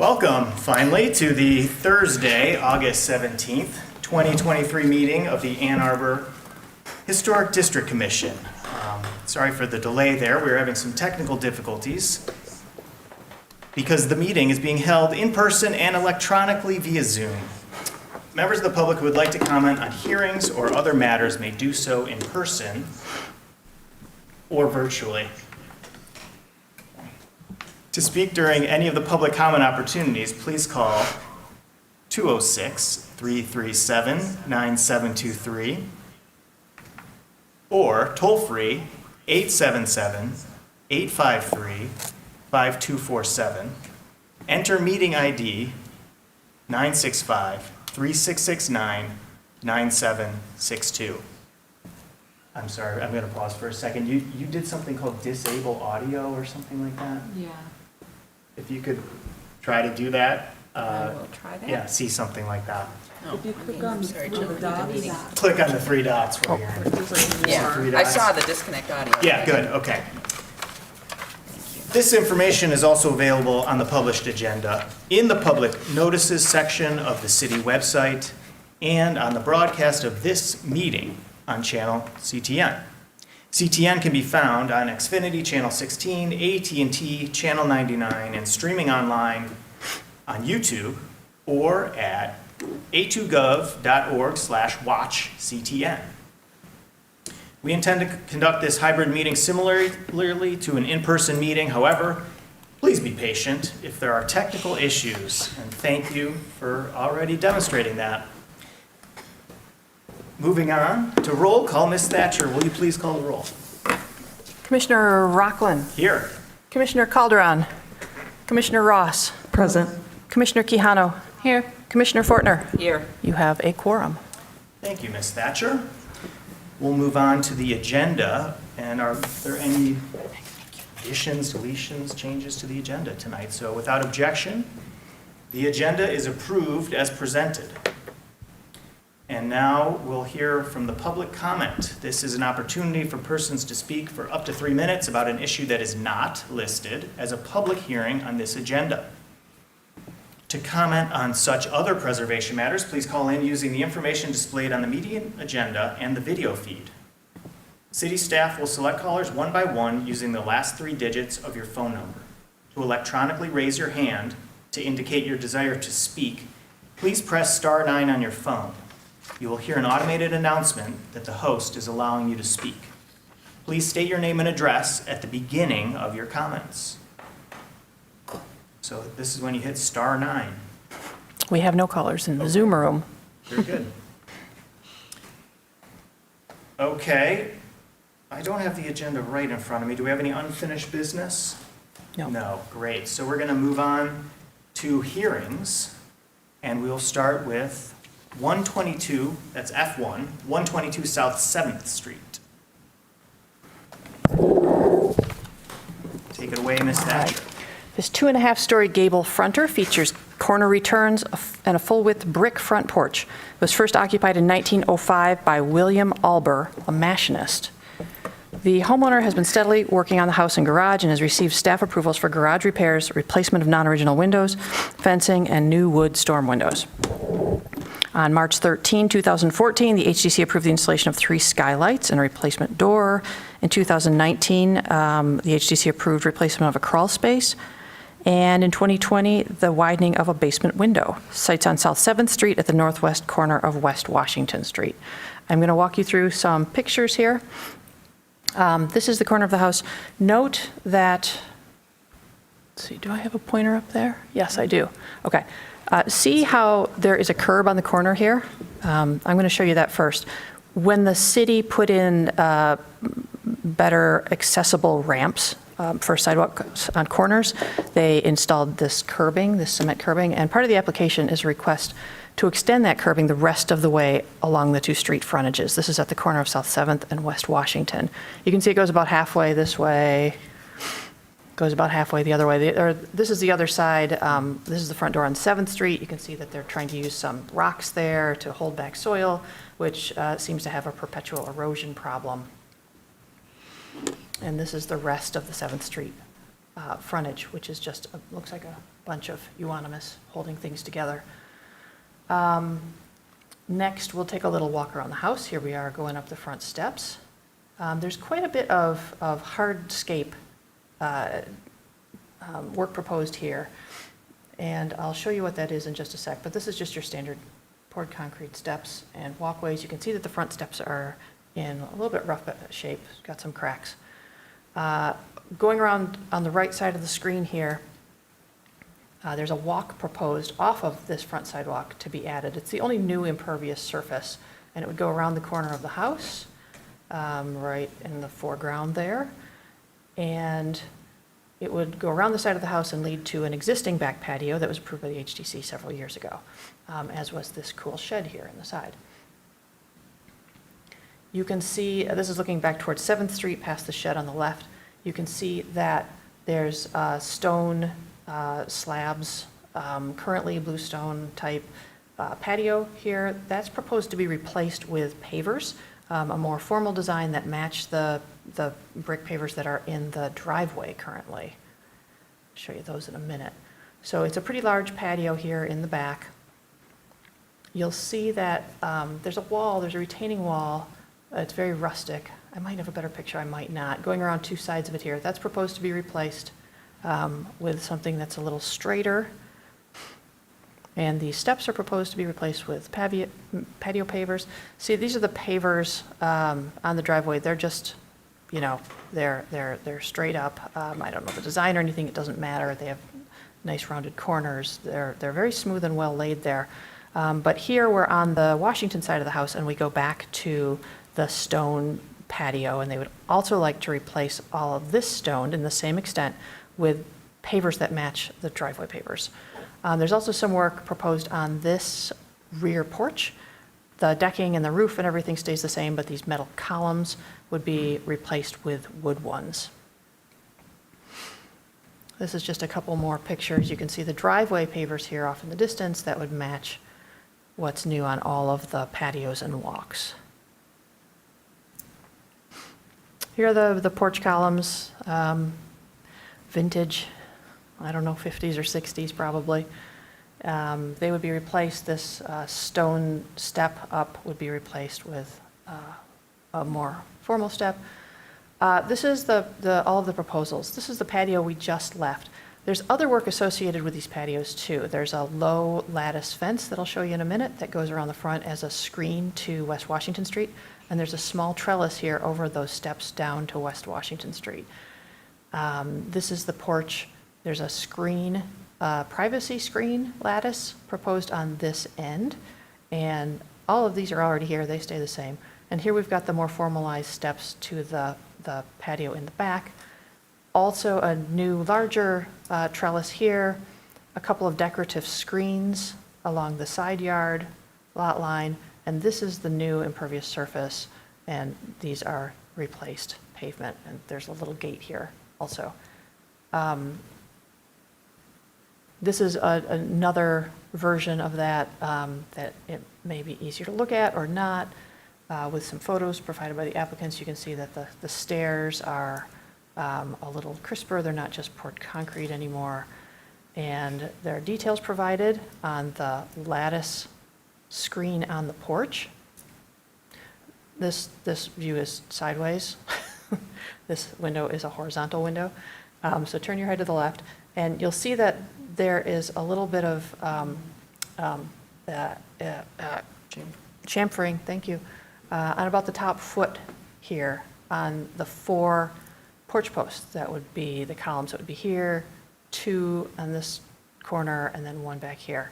Welcome, finally, to the Thursday, August 17th, 2023 meeting of the Ann Arbor Historic District Commission. Sorry for the delay there. We're having some technical difficulties because the meeting is being held in person and electronically via Zoom. Members of the public who would like to comment on hearings or other matters may do so in person or virtually. To speak during any of the public comment opportunities, please call 206-337-9723 or toll-free 877-853-5247. Enter meeting ID 965-3669-9762. I'm sorry, I'm going to pause for a second. You did something called disable audio or something like that? Yeah. If you could try to do that. I will try that. Yeah, see something like that. If you click on the dots. Click on the three dots where you're in. Yeah, Three I dots. saw the disconnect audio. Yeah, good, okay. This information is also available on the published agenda, in the public notices section of the city website, and on the broadcast of this meeting on channel CTN. CTN can be found on Xfinity Channel 16, AT&T Channel 99, and streaming online on YouTube or at a2gov.org/watchctn. We intend to conduct this hybrid meeting similarly to an in-person meeting. However, please be patient if there are technical issues, and thank you for already demonstrating that. Moving on to roll call, Ms. Thatcher, will you please call the roll? Commissioner Rockland, Here. Commissioner Calderon, Commissioner Ross, Present. Commissioner Quijano. Here. Commissioner Fortner. Here. You have a quorum. Thank you, Ms. Thatcher. We'll move on to the agenda, and are there any additions, deletions, changes to the agenda tonight? So without objection, the agenda is approved as presented. And now we'll hear from the public comment. This is an opportunity for persons to speak for up to 3 minutes about an issue that is not listed as a public hearing on this agenda. To comment on such other preservation matters, please call in using the information displayed on the meeting agenda and the video feed. City staff will select callers one by one using the last 3 digits of your phone number. To electronically raise your hand to indicate your desire to speak, please press *9 on your phone. You will hear an automated announcement that the host is allowing you to speak. Please state your name and address at the beginning of your comments. So this is when you hit *9. We have no callers in the Zoom room. Very good. Okay. I don't have the agenda right in front of me. Do we have any unfinished business? No. No, great. So we're going to move on to hearings, and we'll start with 122, that's F1, 122 South 7th Street. Take it away, Ms. Thatcher. This 2.5-story gable fronter features corner returns and a full-width brick front porch. It was first occupied in 1905 by William Arbor, a machinist. The homeowner has been steadily working on the house and garage and has received staff approvals for garage repairs, replacement of non-original windows, fencing, and new wood storm windows. On March 13, 2014, the HDC approved the installation of 3 skylights and a replacement door. In 2019, the HDC approved replacement of a crawl space. And in 2020, the widening of a basement window. Sites on South 7th Street at the northwest corner of West Washington Street. I'm going to walk you through some pictures here. This is the corner of the house. Note that, let's see, do I have a pointer up there? Yes, I do. Okay. See how there is a curb on the corner here? I'm going to show you that first. When the city put in better accessible ramps for sidewalks on corners, they installed this curbing, this cement curbing, and part of the application is a request to extend that curbing the rest of the way along the 2 street frontages. This is at the corner of South 7th and West Washington. You can see it goes about halfway this way, goes about halfway the other way. This is the other side. This is the front door on 7th Street. You can see that they're trying to use some rocks there to hold back soil, which seems to have a perpetual erosion problem. And this is the rest of the 7th Street frontage, which is just, looks like a bunch of euonymus holding things together. Next, we'll take a little walk around the house. Here we are going up the front steps. There's quite a bit of hardscape work proposed here, and I'll show you what that is in just a sec, but this is just your standard poured concrete steps and walkways. You can see that the front steps are in a little bit rough shape, got some cracks. Going around on the right side of the screen here, there's a walk proposed off of this front sidewalk to be added. It's the only new impervious surface, and it would go around the corner of the house, right in the foreground there. And it would go around the side of the house and lead to an existing back patio that was approved by the HDC several years ago, as was this cool shed here in the side. You can see, this is looking back towards 7th Street past the shed on the left. You can see that there's stone slabs, currently bluestone type patio here. That's proposed to be replaced with pavers, a more formal design that match the brick pavers that are in the driveway currently. I'll show you those in a minute. So it's a pretty large patio here in the back. You'll see that there's a wall, there's a retaining wall. It's very rustic. I might have a better picture, I might not. Going around two sides of it here. That's proposed to be replaced with something that's a little straighter. And the steps are proposed to be replaced with patio pavers. See, these are the pavers on the driveway. They're just, you know, they're straight up. I don't know the design or anything, it doesn't matter. They have nice rounded corners. They're very smooth and well laid there. But here we're on the Washington side of the house, and we go back to the stone patio, and they would also like to replace all of this stone in the same extent with pavers that match the driveway pavers. There's also some work proposed on this rear porch. The decking and the roof and everything stays the same, but these metal columns would be replaced with wood ones. This is just a couple more pictures. You can see the driveway pavers here off in the distance that would match what's new on all of the patios and walks. Here are the porch columns, vintage, I don't know, 50s or 60s probably. They would be replaced, this stone step up would be replaced with a more formal step. This is all of the proposals. This is the patio we just left. There's other work associated with these patios too. There's a low lattice fence that I'll show you in a minute that goes around the front as a screen to West Washington Street. And there's a small trellis here over those steps down to West Washington Street. This is the porch. There's a screen, privacy screen lattice proposed on this end. And all of these are already here. They stay the same. And here we've got the more formalized steps to the patio in the back. Also a new larger trellis here, a couple of decorative screens along the side yard lot line, and this is the new impervious surface, and these are replaced pavement, and there's a little gate here also. This is another version of that that it may be easier to look at or not. With some photos provided by the applicants, you can see that the stairs are a little crisper. They're not just poured concrete anymore. And there are details provided on the lattice screen on the porch. This view is sideways. This window is a horizontal window. So turn your head to the left, and you'll see that there is a little bit of chamfering, thank you, on about the top foot here on the 4 porch posts. That would be the columns that would be here, 2 on this corner, and then 1 back here.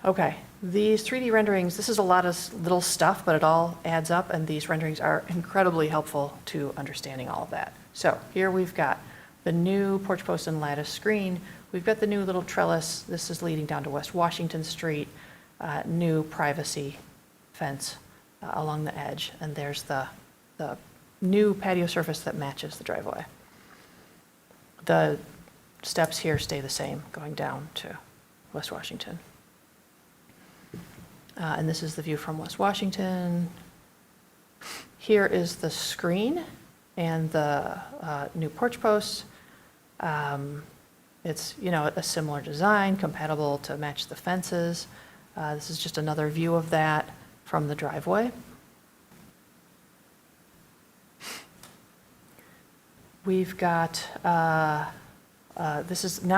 Okay, these 3D renderings, this is a lot of little stuff, but it all adds up, and these renderings are incredibly helpful to understanding all of that. So here we've got the new porch post and lattice screen. We've got the new little trellis. This is leading down to West Washington Street, new privacy fence along the edge, and there's the new patio surface that matches the driveway. The steps here stay the same going down to West Washington. And this is the view from West Washington. Here is the screen and the new porch posts. It's, you know, a similar design, compatible to match the fences. This is just another view of that from the driveway. We've got, now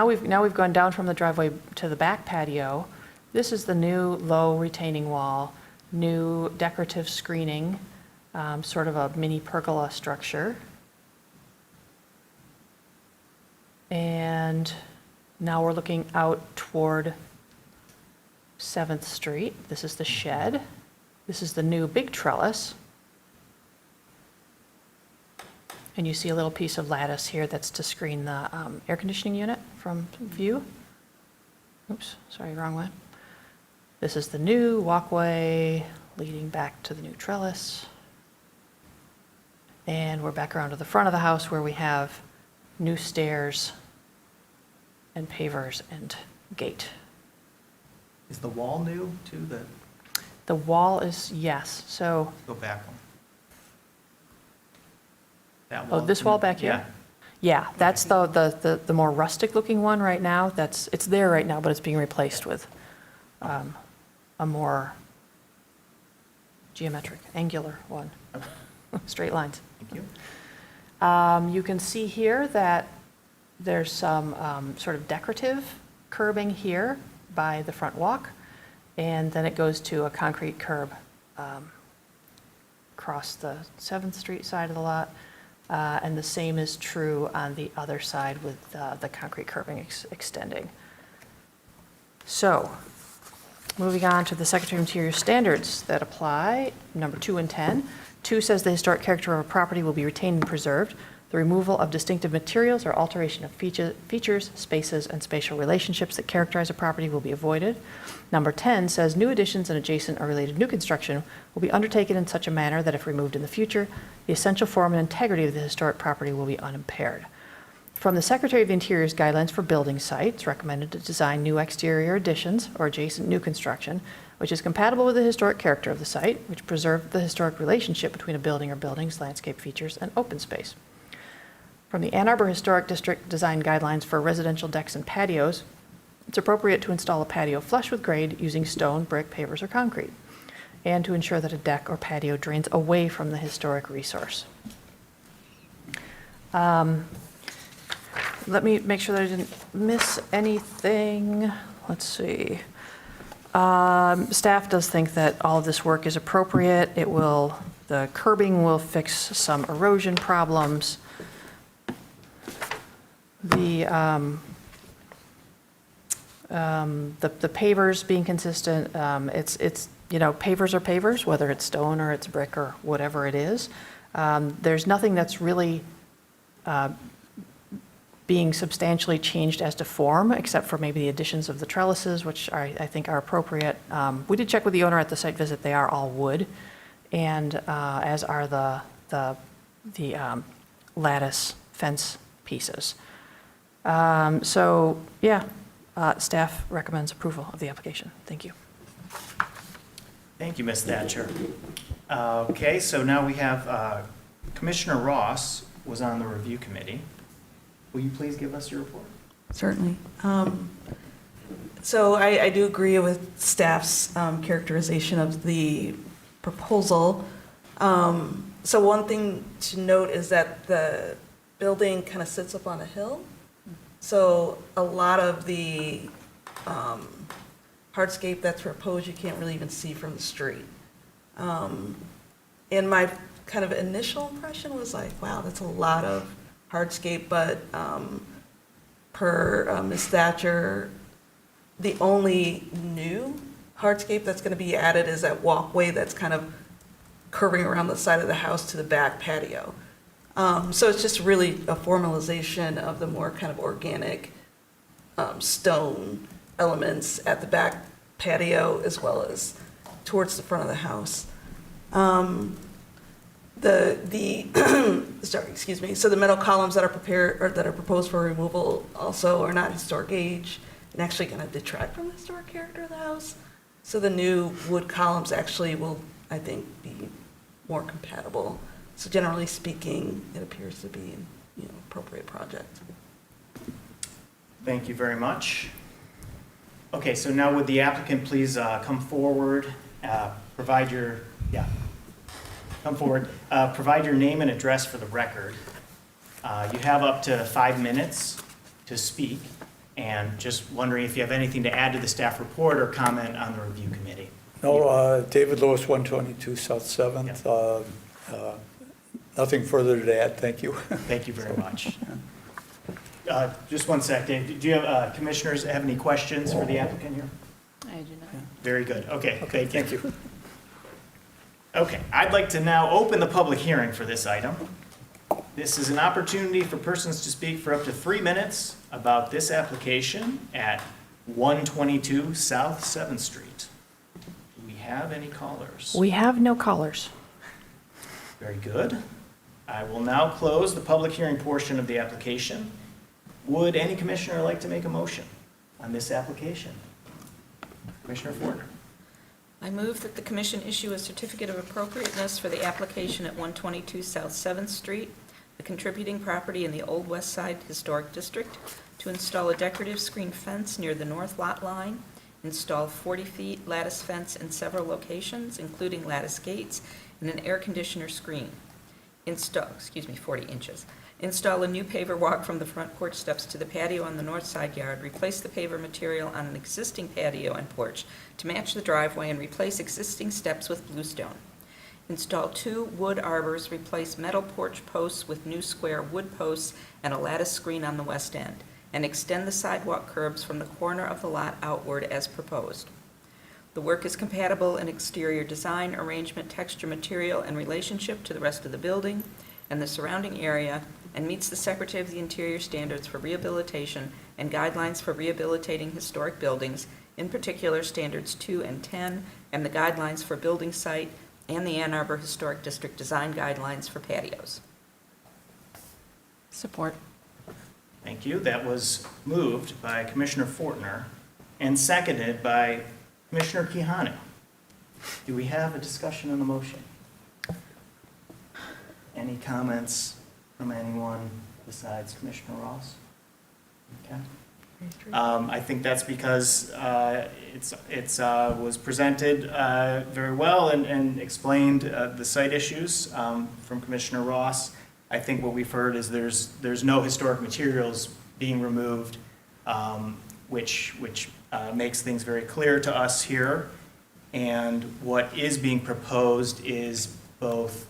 we've gone down from the driveway to the back patio. This is the new low retaining wall, new decorative screening, sort of a mini pergola structure. And now we're looking out toward 7th Street. This is the shed. This is the new big trellis. And you see a little piece of lattice here that's to screen the air conditioning unit from view. Oops, sorry, wrong one. This is the new walkway leading back to the new trellis. And we're back around to the front of the house where we have new stairs and pavers and gate. Is the wall new too? The wall is, yes, so, Go back one. That oh, this wall back Yeah. here? Yeah, that's the more rustic looking one right now. It's there right now, but it's being replaced with a more geometric, angular one. Okay. Straight lines. Thank you. You can see here that there's some sort of decorative curbing here by the front walk, and then it goes to a concrete curb across the 7th Street side of the lot, and the same is true on the other side with the concrete curbing extending. So, moving on to the Secretary of Interior standards that apply, number 2 and 10. 2 says the historic character of a property will be retained and preserved. The removal of distinctive materials or alteration of features, spaces, and spatial relationships that characterize a property will be avoided. Number 10 says new additions and adjacent or related new construction will be undertaken in such a manner that if removed in the future, the essential form and integrity of the historic property will be unimpaired. From the Secretary of the Interior's guidelines for building sites, recommended to design new exterior additions or adjacent new construction, which is compatible with the historic character of the site, which preserve the historic relationship between a building or buildings, landscape features, and open space. From the Ann Arbor Historic District Design Guidelines for residential decks and patios, it's appropriate to install a patio flush with grade using stone, brick, pavers, or concrete, and to ensure that a deck or patio drains away from the historic resource. Let me make sure that I didn't miss anything. Let's see. Staff does think that all of this work is appropriate. The curbing will fix some erosion problems. The pavers being consistent, it's you know, pavers are pavers, whether it's stone or it's brick or whatever it is. There's nothing that's really being substantially changed as to form, except for maybe the additions of the trellises, which I think are appropriate. We did check with the owner at the site visit; they are all wood, and as are the lattice fence pieces. So yeah, staff recommends approval of the application. Thank you. Thank you, Ms. Thatcher. Okay, so now we have Commissioner Ross was on the review committee. Will you please give us your report? Certainly. So I do agree with staff's characterization of the proposal. So one thing to note is that the building kind of sits up on a hill. So a lot of the hardscape that's proposed, you can't really even see from the street. And my kind of initial impression was like, wow, that's a lot of hardscape, but per Ms. Thatcher, the only new hardscape that's going to be added is that walkway that's kind of curving around the side of the house to the back patio. So it's just really a formalization of the more kind of organic stone elements at the back patio as well as towards the front of the house. Sorry, excuse me. So the metal columns that are prepared or that are proposed for removal also are not historic age and actually going to detract from the historic character of the house. So the new wood columns actually will, I think, be more compatible. So generally speaking, it appears to be an appropriate project. Thank you very much. Okay, so now would the applicant please come forward, provide your, come forward, provide your name and address for the record. You have up to 5 minutes to speak, and just wondering if you have anything to add to the staff report or comment on the review committee. No, David Lewis, 122 South 7th. Nothing further to add, thank you. Thank you very much. Just one sec, Dave. Do you have, commissioners have any questions for the applicant here? I do not. Very good. Okay, thank Thank you. you. Okay, I'd like to now open the public hearing for this item. This is an opportunity for persons to speak for up to 3 minutes about this application at 122 South 7th Street. Do we have any callers? We have no callers. Very good. I will now close the public hearing portion of the application. Would any commissioner like to make a motion on this application? Commissioner Fortner. I move that the commission issue a certificate of appropriateness for the application at 122 South 7th Street, the contributing property in the Old West Side Historic District, to install a decorative screen fence near the north lot line, install 40 feet lattice fence in several locations, including lattice gates, and an air conditioner screen. 40 inches. Install a new paver walk from the front porch steps to the patio on the north side yard, replace the paver material on an existing patio and porch to match the driveway, and replace existing steps with bluestone. Install 2 wood arbors, replace metal porch posts with new square wood posts and a lattice screen on the west end, and extend the sidewalk curbs from the corner of the lot outward as proposed. The work is compatible in exterior design, arrangement, texture, material, and relationship to the rest of the building and the surrounding area, and meets the Secretary of the Interior standards for rehabilitation and guidelines for rehabilitating historic buildings, in particular Standards 2 and 10, and the guidelines for building site and the Ann Arbor Historic District design guidelines for patios. Support. Thank you. That was moved by Commissioner Fortner and seconded by Commissioner Kehanu. Do we have a discussion on the motion? Any comments from anyone besides Commissioner Ross? Okay. I think that's because it was presented very well and explained the site issues from Commissioner Ross. I think what we've heard is there's no historic materials being removed, which makes things very clear to us here. And what is being proposed is both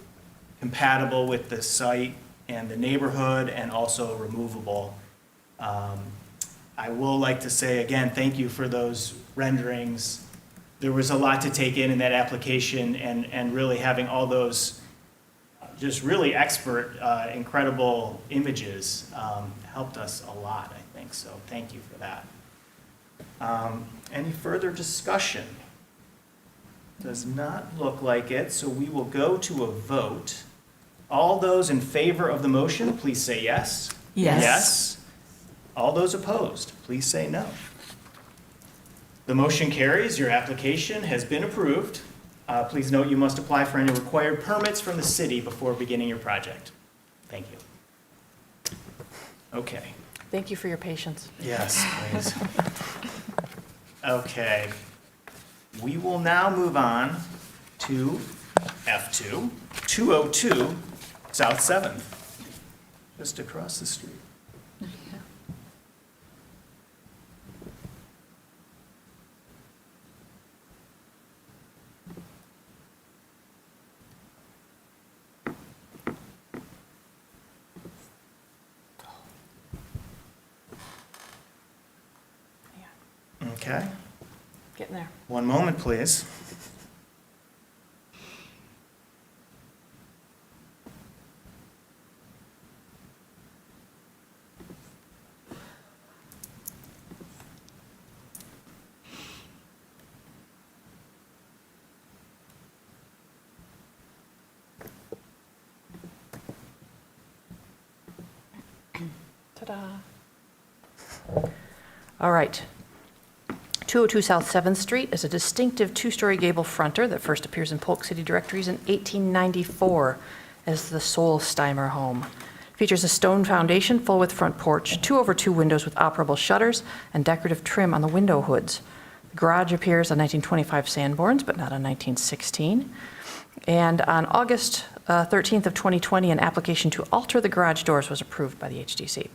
compatible with the site and the neighborhood, and also removable. I will like to say again, thank you for those renderings. There was a lot to take in that application, and really having all those just really expert, incredible images helped us a lot, I think. So thank you for that. Any further discussion? Does not look like it, so we will go to a vote. All those in favor of the motion, please say yes. Yes. Yes. All those opposed, please say no. The motion carries. Your application has been approved. Please note you must apply for any required permits from the city before beginning your project. Thank you. Okay. Thank you for your patience. Yes, please. Okay. We will now move on to F2, 202 South 7th, just across the street. Okay. Getting there. One moment, please. Ta-da. All right. 202 South 7th Street is a distinctive two-story gable fronter that first appears in Polk City directories in 1894 as the Solsteimer home. Features a stone foundation, full-width front porch, 2/2 windows with operable shutters, and decorative trim on the window hoods. The garage appears on 1925 Sanborns, but not on 1916. And on August 13th of 2020, an application to alter the garage doors was approved by the HDC.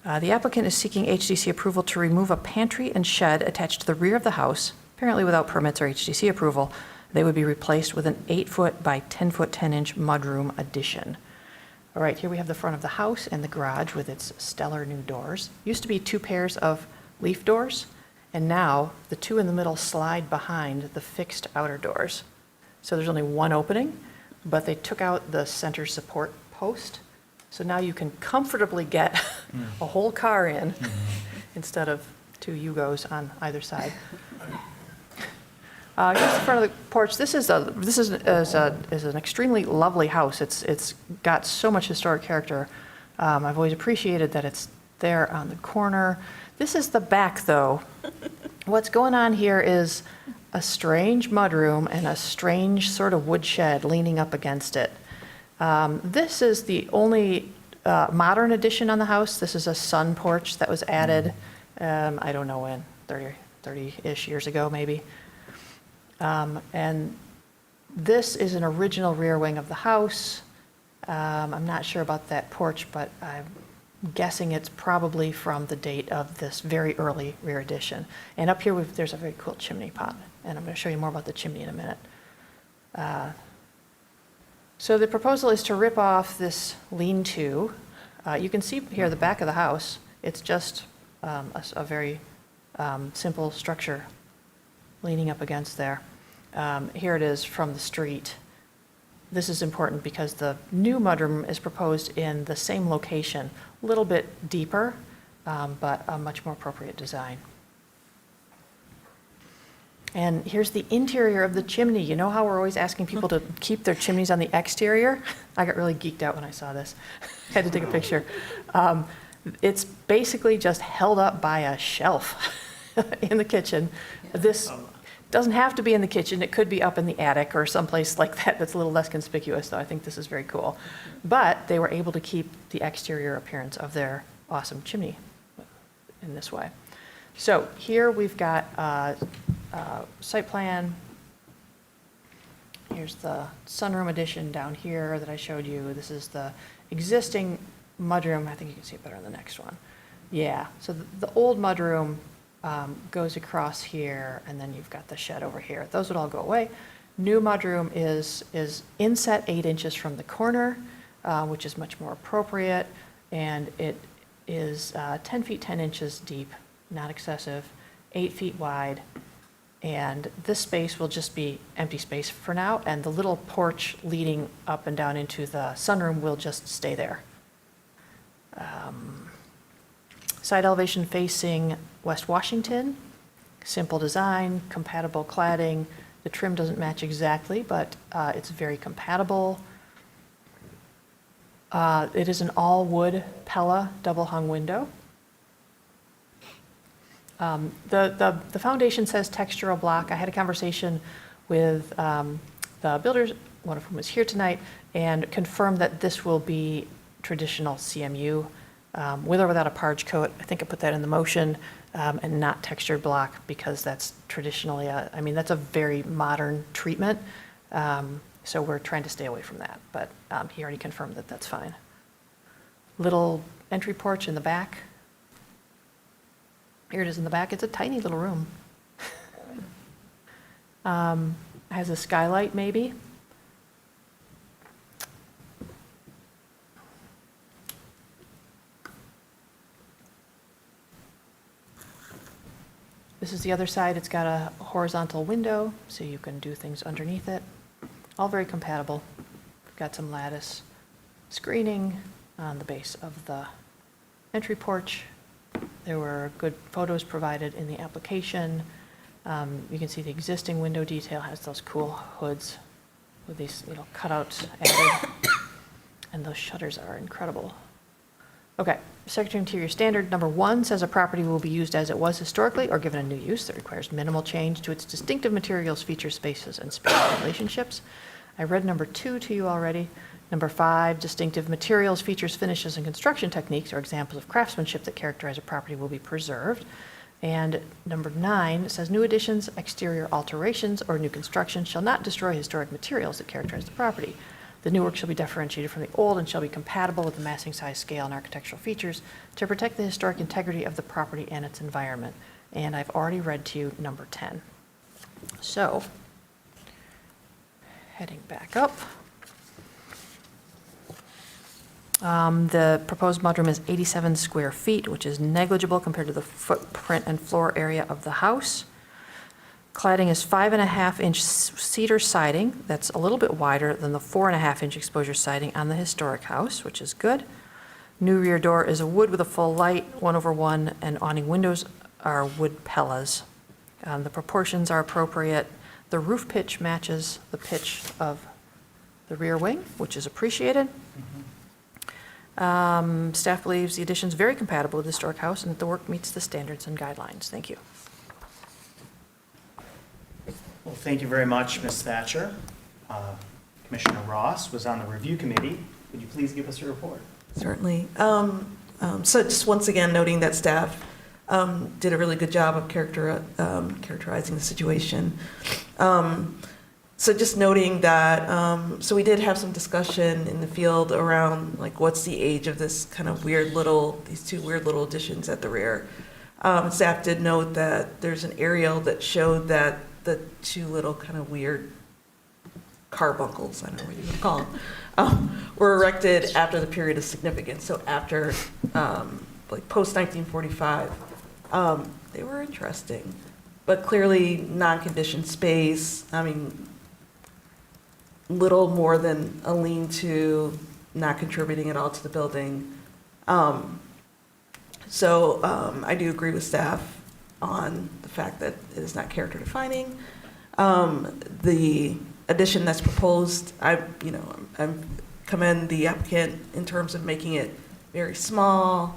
The applicant is seeking HDC approval to remove a pantry and shed attached to the rear of the house, apparently without permits or HDC approval. They would be replaced with an 8-foot by 10-foot 10-inch mudroom addition. All right, here we have the front of the house and the garage with its stellar new doors. Used to be 2 pairs of leaf doors, and now the 2 in the middle slide behind the fixed outer doors. So there's only 1 opening, but they took out the center support post. So now you can comfortably get a whole car in instead of 2 Yugos on either side. Here's the front of the porch. This is an extremely lovely house. It's got so much historic character. I've always appreciated that it's there on the corner. This is the back, though. What's going on here is a strange mudroom and a strange sort of woodshed leaning up against it. This is the only modern addition on the house. This is a sun porch that was added, I don't know when, 30-ish years ago, maybe. And this is an original rear wing of the house. I'm not sure about that porch, but I'm guessing it's probably from the date of this very early rear addition. And up here, there's a very cool chimney pot, and I'm going to show you more about the chimney in a minute. So the proposal is to rip off this lean-to. You can see here the back of the house. It's just a very simple structure leaning up against there. Here it is from the street. This is important because the new mudroom is proposed in the same location, a little bit deeper, but a much more appropriate design. And here's the interior of the chimney. You know how we're always asking people to keep their chimneys on the exterior? I got really geeked out when I saw this. Had to take a picture. It's basically just held up by a shelf in the kitchen. This doesn't have to be in the kitchen. It could be up in the attic or someplace like that that's a little less conspicuous, though. I think this is very cool. But they were able to keep the exterior appearance of their awesome chimney in this way. So here we've got site plan. Here's the sunroom addition down here that I showed you. This is the existing mudroom. I think you can see it better on the next one. Yeah, so the old mudroom goes across here, and then you've got the shed over here. Those would all go away. New mudroom is inset 8 inches from the corner, which is much more appropriate, and it is 10 feet 10 inches deep, not excessive, 8 feet wide, and this space will just be empty space for now, and the little porch leading up and down into the sunroom will just stay there. Side elevation facing West Washington, simple design, compatible cladding. The trim doesn't match exactly, but it's very compatible. It is an all-wood Pella double-hung window. The foundation says textural block. I had a conversation with the builders, one of whom is here tonight, and confirmed that this will be traditional CMU, with or without a parge coat. I think I put that in the motion, and not textured block, because that's traditionally, that's a very modern treatment. So we're trying to stay away from that, but he already confirmed that that's fine. Little entry porch in the back. Here it is in the back. It's a tiny little room. Has a skylight maybe. This is the other side. It's got a horizontal window, so you can do things underneath it. All very compatible. We've got some lattice screening on the base of the entry porch. There were good photos provided in the application. You can see the existing window detail has those cool hoods with these little cutouts added, and those shutters are incredible. Okay, Secretary of Interior Standard number 1 says a property will be used as it was historically or given a new use that requires minimal change to its distinctive materials, features, spaces, and spatial relationships. I read number 2 to you already. Number 5, distinctive materials, features, finishes, and construction techniques or examples of craftsmanship that characterize a property will be preserved. And number 9 says new additions, exterior alterations, or new construction shall not destroy historic materials that characterize the property. The new work shall be differentiated from the old and shall be compatible with the massing size, scale, and architectural features to protect the historic integrity of the property and its environment. And I've already read to you number 10. So, heading back up. The proposed mudroom is 87 square feet, which is negligible compared to the footprint and floor area of the house. Cladding is 5.5-inch cedar siding. That's a little bit wider than the 4.5-inch exposure siding on the historic house, which is good. New rear door is a wood with a full light, 1/1, and awning windows are wood pellas. The proportions are appropriate. The roof pitch matches the pitch of the rear wing, which is appreciated. Staff believes the addition is very compatible with the historic house and that the work meets the standards and guidelines. Thank you. Well, thank you very much, Ms. Thatcher. Commissioner Ross was on the review committee. Would you please give us your report? Certainly. So just once again, noting that staff did a really good job of characterizing the situation. So just noting that, so we did have some discussion in the field around like what's the age of this kind of these two weird little additions at the rear. Staff did note that there's an aerial that showed that the two little kind of weird carbuncles, I don't know what you would call them, were erected after the period of significance. So after, like post 1945, they were interesting, but clearly non-conditioned space. I mean, little more than a lean-to, not contributing at all to the building. So I do agree with staff on the fact that it is not character defining. The addition that's proposed, I commend the applicant in terms of making it very small.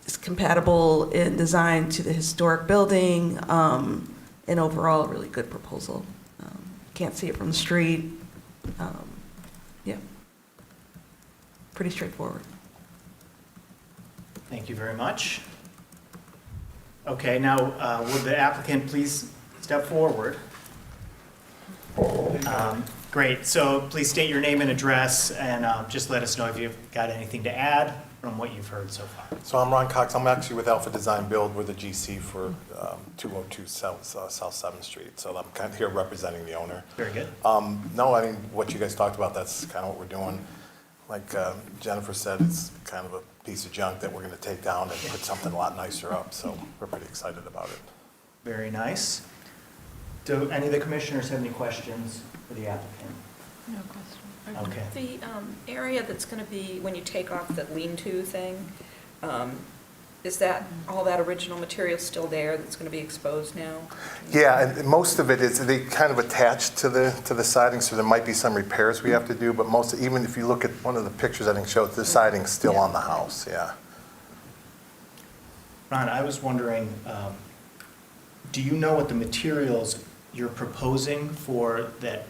It's compatible in design to the historic building, and overall a really good proposal. Can't see it from the street. Yeah, pretty straightforward. Thank you very much. Okay, now would the applicant please step forward? Great, so please state your name and address and just let us know if you've got anything to add from what you've heard so far. So I'm Ron Cox. I'm actually with Alpha Design Build. We're the GC for 202 South 7th Street. So I'm kind of here representing the owner. Very good. No, I mean, what you guys talked about, that's kind of what we're doing. Like Jennifer said, it's kind of a piece of junk that we're going to take down and put something a lot nicer up. So we're pretty excited about it. Very nice. Do any of the commissioners have any questions for the applicant? No question. Okay. The area that's going to be, when you take off the lean-to thing, is that, all that original material still there that's going to be exposed now? Yeah, and most of it is, they kind of attached to the siding, so there might be some repairs we have to do, but most, even if you look at one of the pictures I think showed, the siding's still on the house, yeah. Ron, I was wondering, do you know what the materials you're proposing for that?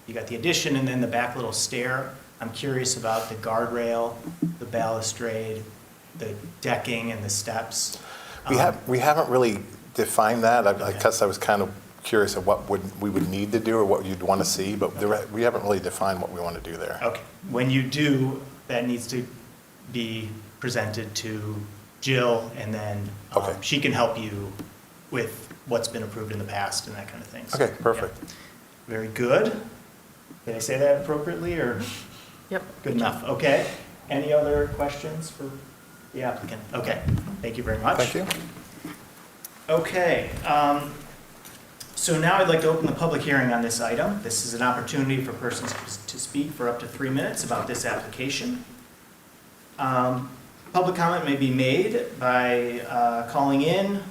You got the addition and then the back little stair. I'm curious about the guardrail, the balustrade, the decking and the steps. We haven't really defined that. I guess I was kind of curious of what we would need to do or what you'd want to see, but we haven't really defined what we want to do there. Okay. When you do, that needs to be presented to Jill, and then Okay. she can help you with what's been approved in the past and that kind of thing. So, Okay, perfect. yeah. Very good. Did I say that appropriately, or? Yep. Good enough, okay. Any other questions for the applicant? Okay, thank you very much. Thank you. Okay, so now I'd like to open the public hearing on this item. This is an opportunity for persons to speak for up to 3 minutes about this application. Public comment may be made by calling in,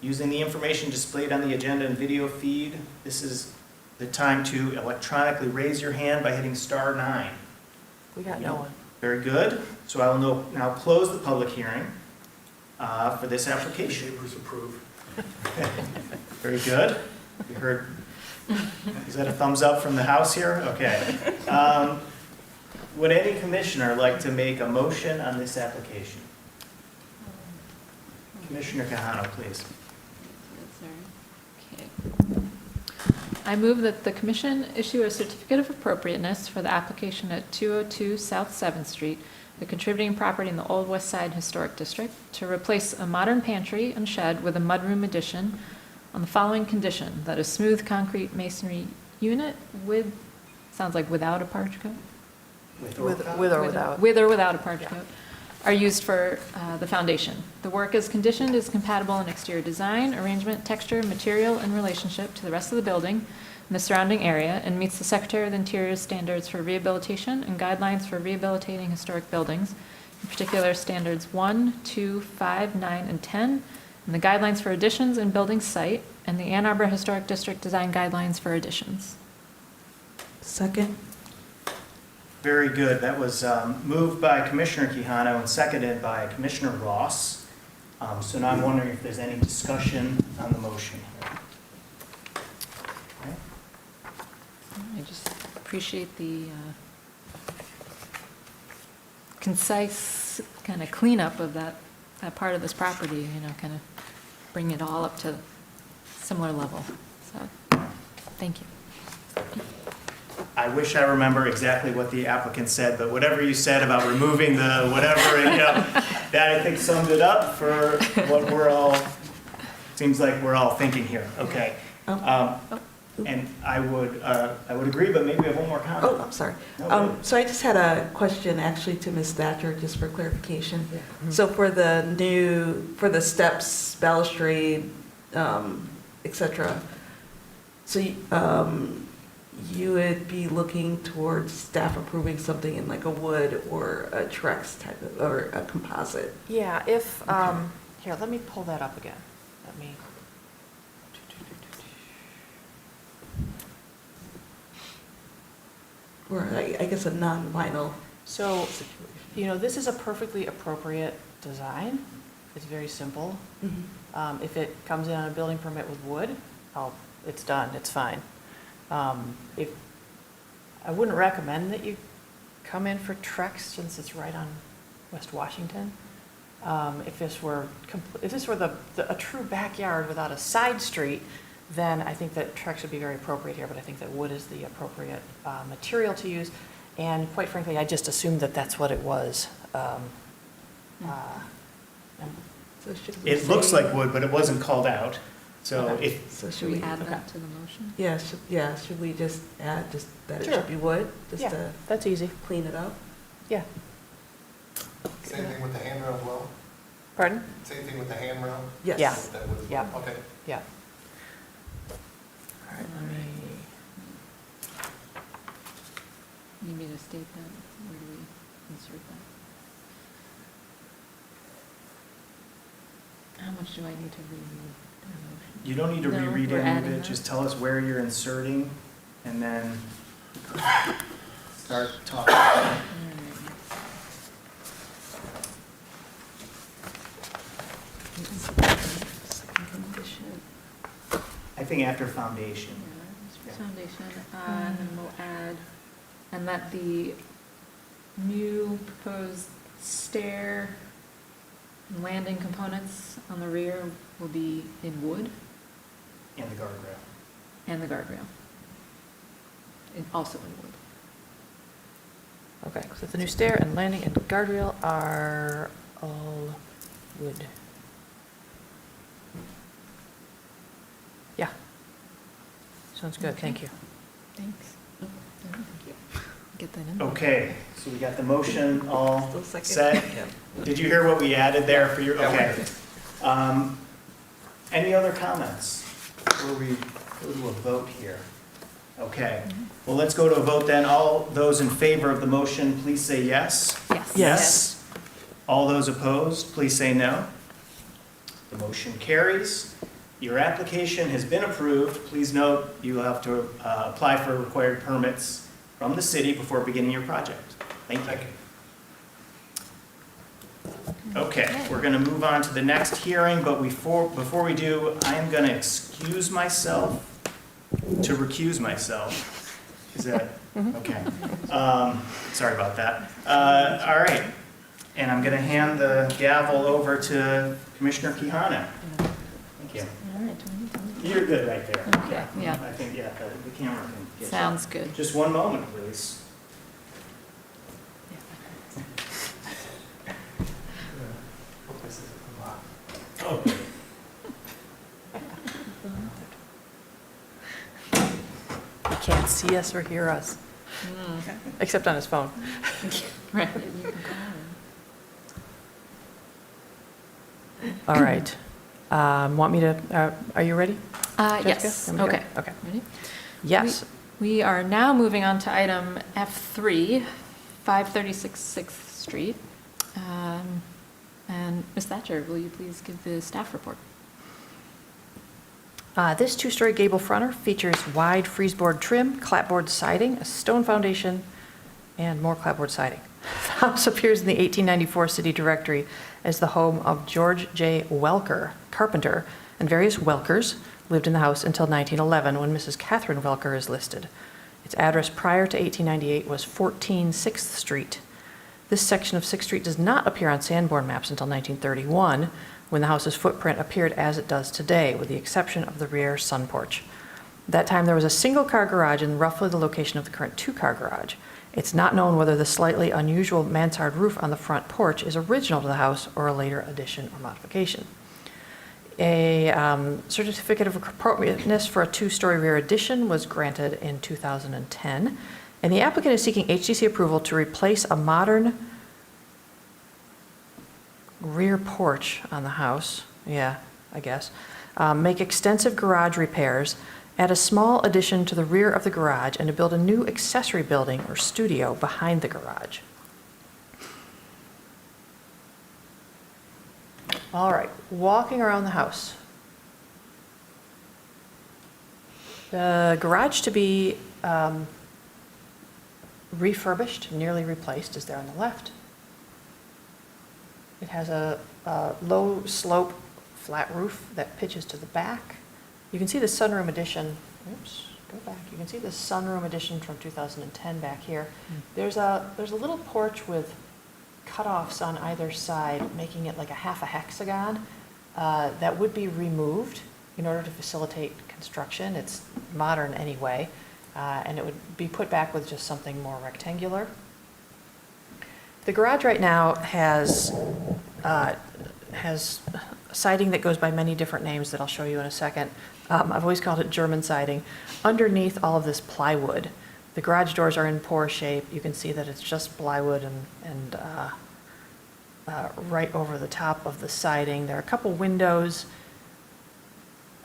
using the information displayed on the agenda and video feed. This is the time to electronically raise your hand by hitting *9. We got no one. Very good. So I will now close the public hearing for this application. Neighbors approve. Very good. You heard Is that a thumbs up from the house here? Okay. Would any commissioner like to make a motion on this application? Commissioner Kahana, please. Okay. I move that the commission issue a certificate of appropriateness for the application at 202 South 7th Street, the contributing property in the Old West Side Historic District, to replace a modern pantry and shed with a mudroom addition on the following condition: that a smooth concrete masonry unit with, sounds like without a parge coat? With or without? With or without a parge coat, are used for the foundation. The work as conditioned is compatible in exterior design, arrangement, texture, material, and relationship to the rest of the building and the surrounding area, and meets the Secretary of the Interior's standards for rehabilitation and guidelines for rehabilitating historic buildings, in particular standards 1, 2, 5, 9, and 10, and the guidelines for additions and building site, and the Ann Arbor Historic District design guidelines for additions. Second? Very good. That was moved by Commissioner Quijano and seconded by Commissioner Ross. So now I'm wondering if there's any discussion on the motion. Okay. I just appreciate the concise kind of cleanup of that part of this property, kind of bring it all up to similar level. So, thank you. I wish I remember exactly what the applicant said, but whatever you said about removing the whatever, that I think summed it up for what we're all, seems like we're all thinking here. Okay. And I would agree, but maybe I have one more comment. Oh, I'm sorry. So I just had a question actually to Ms. Thatcher, just for clarification. So for the steps, balustrade, et cetera, so you would be looking towards staff approving something in like a wood or a Trex type of, or a composite? Yeah, if, here, let me pull that up again. Let me. Or I guess a non-vinyl So, situation? this is a perfectly appropriate design. It's very simple. Mhm. If it comes in on a building permit with wood, it's done, it's fine. If, I wouldn't recommend that you come in for Trex since it's right on West Washington. If this were a true backyard without a side street, then I think that Trex would be very appropriate here, but I think that wood is the appropriate material to use. And quite frankly, I just assumed that that's what it was. So should we It looks say- like wood, but it wasn't called out. So Okay. if, So Should we add that to the motion? Yeah, should we just add just that it Sure. should be wood, just Yeah, to that's easy, clean it up? yeah. Same thing with the handrail as well? Pardon? Same thing with the handrail? Yes. Yeah. That was- Yeah. Okay. Yeah. All right, let me, Need me to state that? Where do we insert that? How much do I need to read the motion? you don't need to No, reread we're any of adding it, that. just tell us where you're inserting and then start talking. All right. Second condition. I think after foundation. Yeah, foundation, and then we'll add, and that the new proposed stair and landing components on the rear will be in wood And the guardrail. and the guardrail. Also in wood. okay, so the new stair and landing and guardrail are all wood. Yeah. Sounds good, thank you. Thanks. Thank you. Get that in. Okay, so we got the motion all Still second? set. Yeah. Did you hear what we added there for your, okay. Any other comments before we go to a vote here? Okay, well, let's go to a vote then. All those in favor of the motion, please say yes. Yes. Yes. All those opposed, please say no. The motion carries. Your application has been approved. Please note, you will have to apply for required permits from the city before beginning your project. Thank you. Okay, we're going to move on to the next hearing, but before we do, I am going to excuse myself to recuse myself. Is that, okay. Sorry about that. All right. And I'm going to hand the gavel over to Commissioner Kehana. Thank you. All right, do we need to- You're good right there. Okay, yeah. I think, yeah, the camera can get you. Sounds good. Just one moment, please. Okay. He can't see us or hear us, except on his phone. Right. All right. Want me to, are you ready? Yes, Jessica? Want me to okay. go? Okay. Ready? Yes. We are now moving on to item F3, 536 6th Street. And Ms. Thatcher, will you please give the staff report? This two-story gable fronter features wide freezeboard trim, clapboard siding, a stone foundation, and more clapboard siding. The house appears in the 1894 city directory as the home of George J. Welker, carpenter, and various Welkers lived in the house until 1911 when Mrs. Catherine Welker is listed. Its address prior to 1898 was 14 6th Street. This section of 6th Street does not appear on Sanborn maps until 1931, when the house's footprint appeared as it does today, with the exception of the rear sun porch. At that time, there was a single-car garage in roughly the location of the current two-car garage. It's not known whether the slightly unusual mansard roof on the front porch is original to the house or a later addition or modification. A certificate of appropriateness for a two-story rear addition was granted in 2010, and the applicant is seeking HDC approval to replace a modern rear porch on the house, I guess, make extensive garage repairs, add a small addition to the rear of the garage, and to build a new accessory building or studio behind the garage. All right, walking around the house. The garage to be refurbished, nearly replaced, is there on the left. It has a low slope flat roof that pitches to the back. You can see the sunroom addition, oops, go back. You can see the sunroom addition from 2010 back here. There's a little porch with cutoffs on either side, making it like a half a hexagon that would be removed in order to facilitate construction. It's modern anyway, and it would be put back with just something more rectangular. The garage right now has siding that goes by many different names that I'll show you in a second. I've always called it German siding. Underneath all of this plywood, the garage doors are in poor shape. You can see that it's just plywood and right over the top of the siding. There are a couple windows.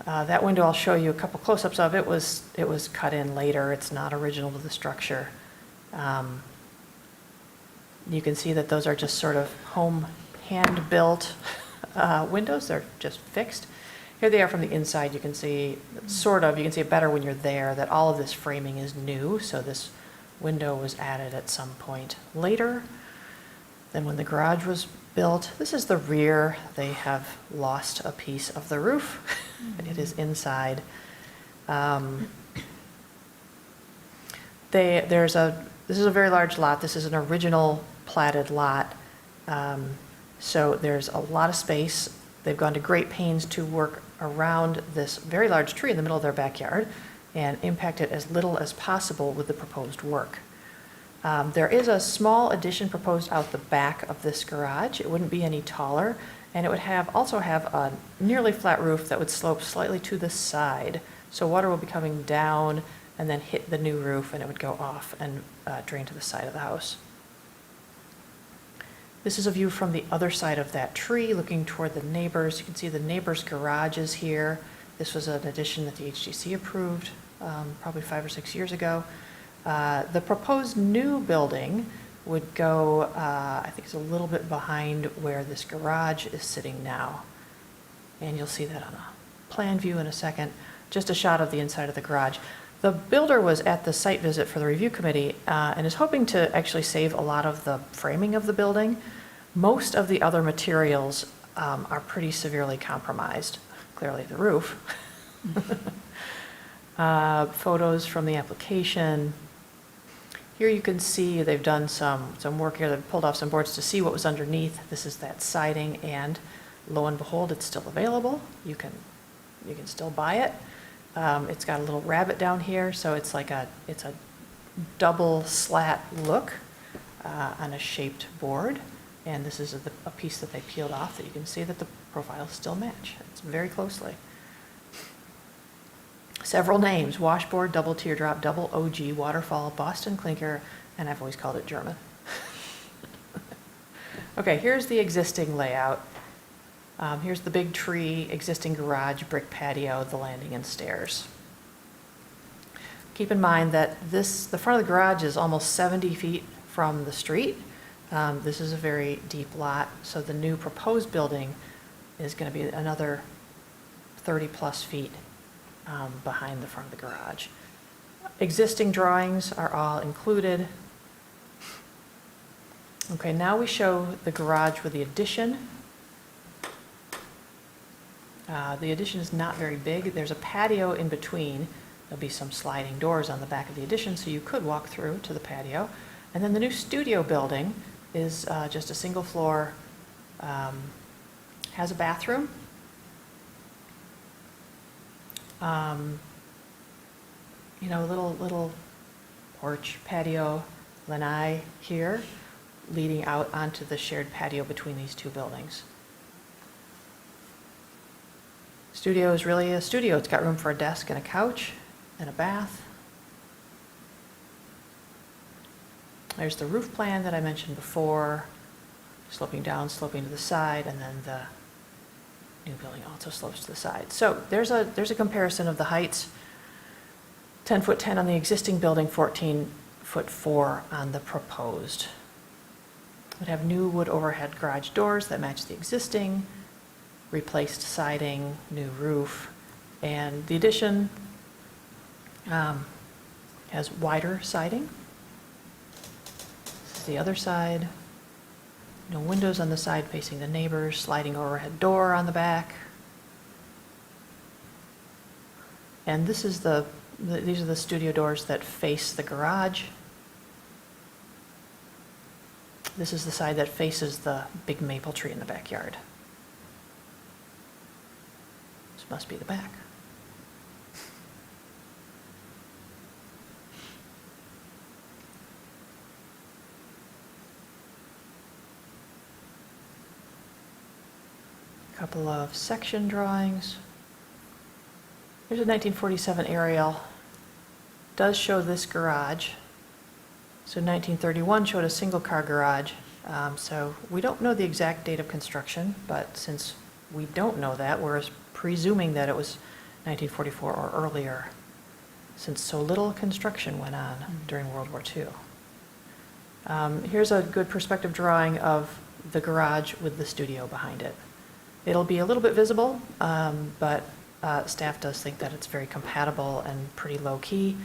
That window I'll show you a couple close-ups of. It was cut in later. It's not original to the structure. You can see that those are just sort of home hand-built windows. They're just fixed. Here they are from the inside. You can see, you can see it better when you're there, that all of this framing is new. So this window was added at some point later than when the garage was built. This is the rear. They have lost a piece of the roof. It is inside. This is a very large lot. This is an original platted lot. So there's a lot of space. They've gone to great pains to work around this very large tree in the middle of their backyard and impact it as little as possible with the proposed work. There is a small addition proposed out the back of this garage. It wouldn't be any taller, and it would also have a nearly flat roof that would slope slightly to the side. So water will be coming down and then hit the new roof, and it would go off and drain to the side of the house. This is a view from the other side of that tree, looking toward the neighbors. You can see the neighbors' garages here. This was an addition that the HDC approved probably 5 or 6 years ago. The proposed new building would go, I think it's a little bit behind where this garage is sitting now. And you'll see that on a plan view in a second. Just a shot of the inside of the garage. The builder was at the site visit for the review committee and is hoping to actually save a lot of the framing of the building. Most of the other materials are pretty severely compromised. Clearly the roof. Photos from the application. Here you can see they've done some work here. They've pulled off some boards to see what was underneath. This is that siding, and lo and behold, it's still available. You can still buy it. It's got a little rabbit down here, so it's a double slat look on a shaped board. And this is a piece that they peeled off that you can see that the profiles still match. It's very closely. Several names: washboard, double teardrop, double OG, waterfall, Boston clinker, and I've always called it German. Okay, here's the existing layout. Here's the big tree, existing garage, brick patio, the landing and stairs. Keep in mind that the front of the garage is almost 70 feet from the street. This is a very deep lot, so the new proposed building is going to be another 30 plus feet behind the front of the garage. Existing drawings are all included. Okay, now we show the garage with the addition. The addition is not very big. There's a patio in between. There'll be some sliding doors on the back of the addition, so you could walk through to the patio. And then the new studio building is just a single floor, has a bathroom. Little porch, patio, lanai here, leading out onto the shared patio between these two buildings. Studio is really a studio. It's got room for a desk and a couch and a bath. There's the roof plan that I mentioned before, sloping down, sloping to the side, and then the new building also slopes to the side. So there's a comparison of the heights: 10'10" on the existing building, 14'4" on the proposed. Would have new wood overhead garage doors that match the existing, replaced siding, new roof, and the addition has wider siding. This is the other side. No windows on the side facing the neighbors, sliding overhead door on the back. And this is these are the studio doors that face the garage. This is the side that faces the big maple tree in the backyard. This must be the back. Couple of section drawings. Here's a 1947 aerial. Does show this garage. So 1931 showed a single-car garage. So we don't know the exact date of construction, but since we don't know that, we're presuming that it was 1944 or earlier, since so little construction went on during World War II. Here's a good perspective drawing of the garage with the studio behind it. It'll be a little bit visible, but staff does think that it's very compatible and pretty low-key,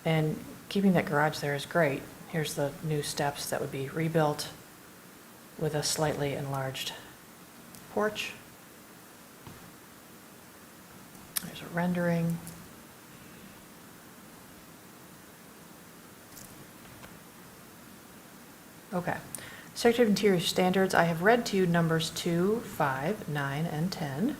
and keeping that garage there is great. Here's the new steps that would be rebuilt with a slightly enlarged porch. There's a rendering. Okay. Secretary of Interior standards, I have read to you numbers 2, 5, 9, and 10.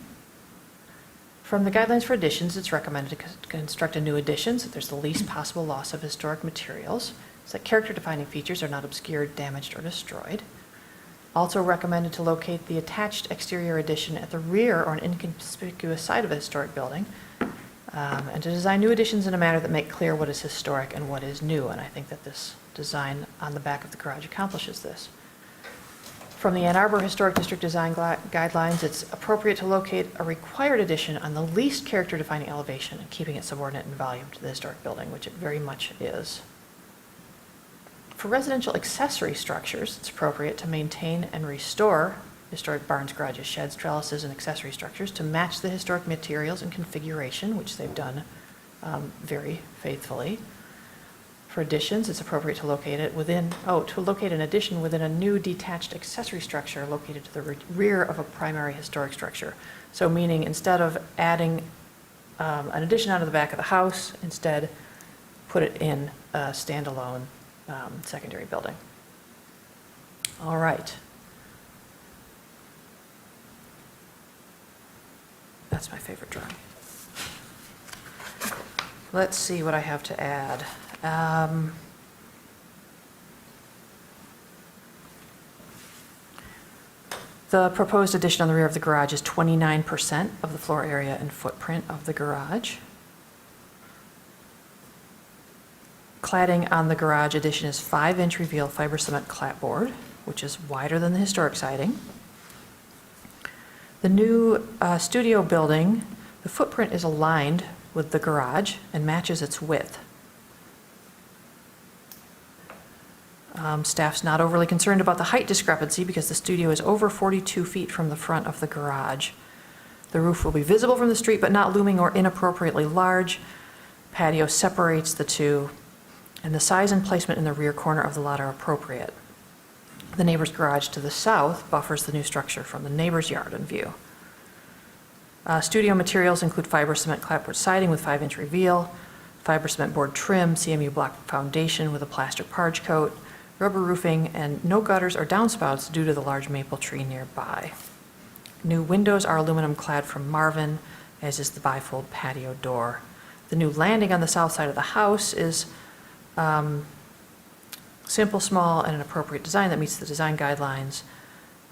From the guidelines for additions, it's recommended to construct a new addition so that there's the least possible loss of historic materials, so that character-defining features are not obscured, damaged, or destroyed. Also recommended to locate the attached exterior addition at the rear or an inconspicuous side of a historic building, and to design new additions in a manner that make clear what is historic and what is new, and I think that this design on the back of the garage accomplishes this. From the Ann Arbor Historic District Design Guidelines, it's appropriate to locate a required addition on the least character-defining elevation and keeping it subordinate in volume to the historic building, which it very much is. For residential accessory structures, it's appropriate to maintain and restore historic barns, garages, sheds, trellises, and accessory structures to match the historic materials and configuration, which they've done very faithfully. For additions, it's appropriate to locate an addition within a new detached accessory structure located to the rear of a primary historic structure. So meaning instead of adding an addition onto the back of the house. Instead, put it in a standalone secondary building. All right. That's my favorite drawing. Let's see what I have to add. The proposed addition on the rear of the garage is 29% of the floor area and footprint of the garage. Cladding on the garage addition is 5-inch reveal fiber cement clapboard, which is wider than the historic siding. The new studio building, the footprint is aligned with the garage and matches its width. Staff's not overly concerned about the height discrepancy because the studio is over 42 feet from the front of the garage. The roof will be visible from the street but not looming or inappropriately large. Patio separates the two, and the size and placement in the rear corner of the lot are appropriate. The neighbor's garage to the south buffers the new structure from the neighbor's yard in view. Studio materials include fiber cement clapboard siding with 5-inch reveal, fiber cement board trim, CMU block foundation with a plaster parge coat, rubber roofing, and no gutters or downspouts due to the large maple tree nearby. New windows are aluminum clad from Marvin, as is the bifold patio door. The new landing on the south side of the house is simple, small, and an appropriate design that meets the design guidelines,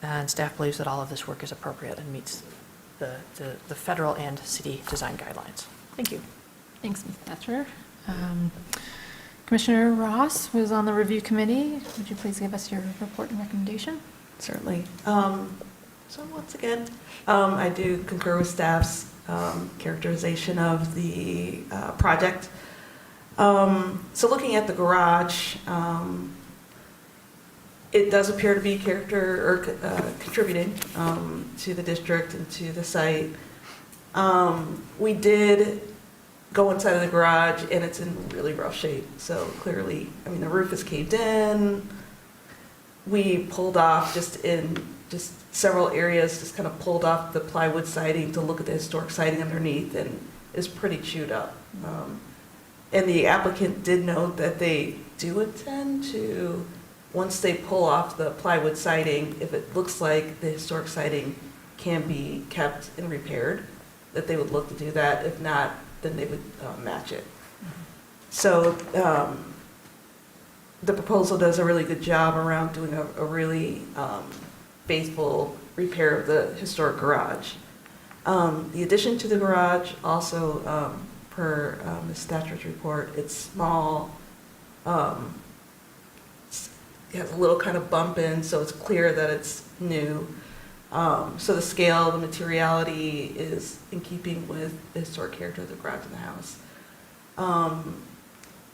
and staff believes that all of this work is appropriate and meets the federal and city design guidelines. Thank you. Thanks, Ms. Thatcher. Commissioner Ross, who is on the review committee, would you please give us your report and recommendation? Certainly. So once again, I do concur with staff's characterization of the project. So looking at the garage, it does appear to be contributing to the district and to the site. We did go inside of the garage and it's in really rough shape. So clearly, I mean, the roof is caved in. We pulled off just several areas, just kind of pulled off the plywood siding to look at the historic siding underneath, and is pretty chewed up. And the applicant did note that they do intend to, once they pull off the plywood siding, if it looks like the historic siding can be kept and repaired, that they would look to do that. If not, then they would match it. So the proposal does a really good job around doing a really faithful repair of the historic garage. The addition to the garage also, per Ms. Thatcher's report, it's small. It has a little kind of bump in, so it's clear that it's new. So the scale, the materiality is in keeping with the historic character of the garage and the house.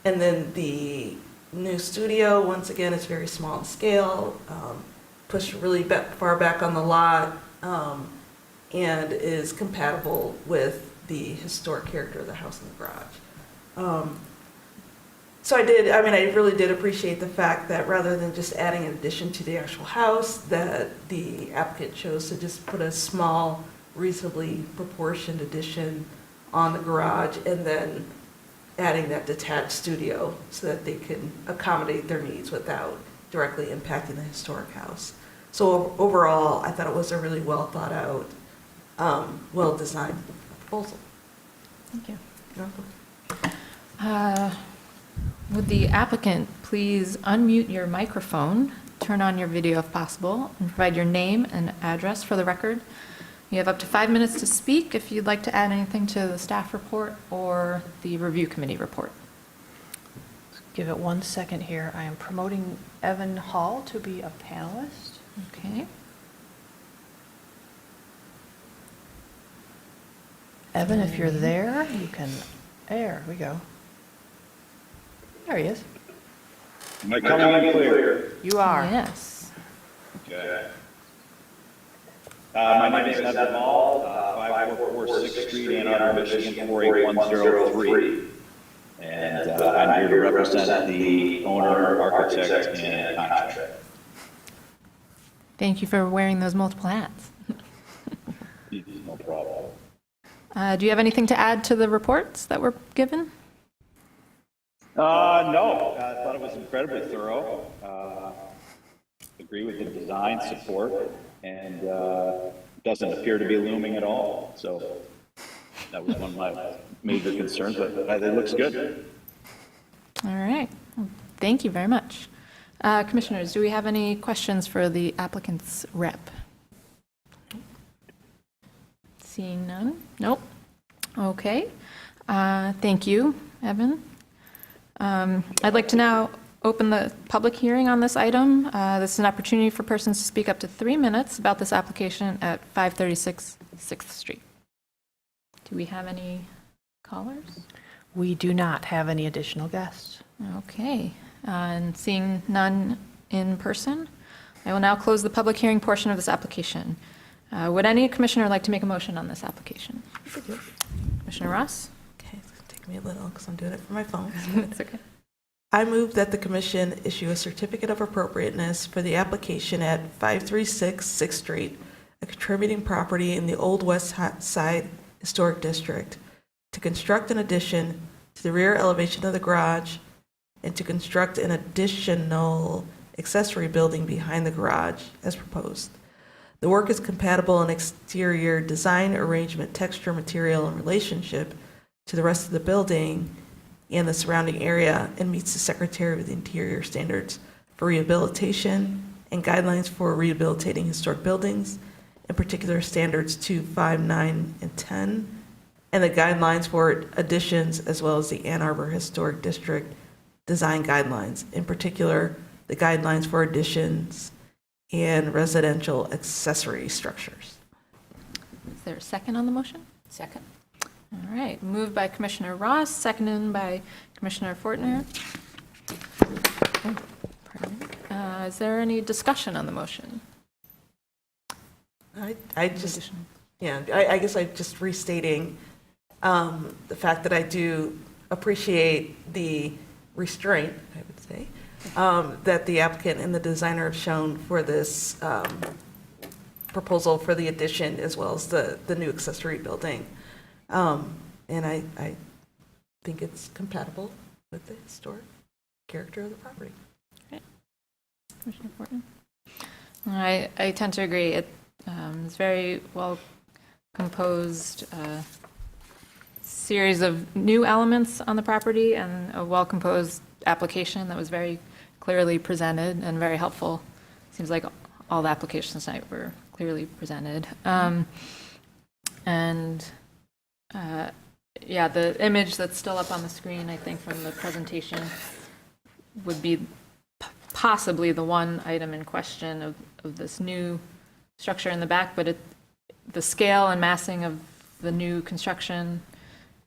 And then the new studio, once again, it's very small in scale, pushed really far back on the lot, and is compatible with the historic character of the house and the garage. So I really did appreciate the fact that rather than just adding an addition to the actual house, that the applicant chose to just put a small, reasonably proportioned addition on the garage and then adding that detached studio so that they can accommodate their needs without directly impacting the historic house. So overall, I thought it was a really well thought out, well-designed proposal. Thank you. You're welcome. Would the applicant please unmute your microphone, turn on your video if possible, and provide your name and address for the record? You have up to 5 minutes to speak if you'd like to add anything to the staff report or the review committee report. Give it 1 second here. I am promoting Evan Hall to be a panelist. Okay. Evan, if you're there, you can, there we go. There he is. Am I coming in clear? You are. Yes. Okay. My name is Evan Hall, 5446 6th Street, Ann Arbor, Michigan, 48103. And I'm here to represent the owner, architect, and contractor. Thank you for wearing those multiple hats. No problem. Do you have anything to add to the reports that were given? No, I thought it was incredibly thorough. Agree with the design support, and doesn't appear to be looming at all. So that was one of my major concerns, but it looks good. All right. Well, thank you very much. Commissioners, do we have any questions for the applicant's rep? Seeing none? Nope. Okay. Thank you, Evan. I'd like to now open the public hearing on this item. This is an opportunity for persons to speak up to 3 minutes about this application at 536 6th Street. Do we have any callers? We do not have any additional guests. Okay. And seeing none in person, I will now close the public hearing portion of this application. Would any commissioner like to make a motion on this application? Commissioner Ross? Okay, it's gonna take me a little because I'm doing it from my phone. It's okay. I move that the commission issue a certificate of appropriateness for the application at 536 6th Street, a contributing property in the Old West Side Historic District, to construct an addition to the rear elevation of the garage and to construct an additional accessory building behind the garage as proposed. The work is compatible in exterior design, arrangement, texture, material, and relationship to the rest of the building and the surrounding area, and meets the Secretary of the Interior standards for rehabilitation and guidelines for rehabilitating historic buildings, in particular standards 2, 5, 9, and 10, and the guidelines for additions, as well as the Ann Arbor Historic District design guidelines, in particular the guidelines for additions and residential accessory structures. Is there a second on the motion? Second. All right. Moved by Commissioner Ross, seconded by Commissioner Fortner. Oh, pardon me. Is there any discussion on the motion? I just, yeah, I guess I'm just restating the fact that I do appreciate the restraint, I would say, that the applicant and the designer have shown for this proposal for the addition as well as the new accessory building. And I think it's compatible with the historic character of the property. Commissioner Fortner? I tend to agree. It's very well composed series of new elements on the property and a well composed application that was very clearly presented and very helpful. Seems like all the applications tonight were clearly presented. Yeah, the image that's still up on the screen, I think, from the presentation would be possibly the one item in question of this new structure in the back, but the scale and massing of the new construction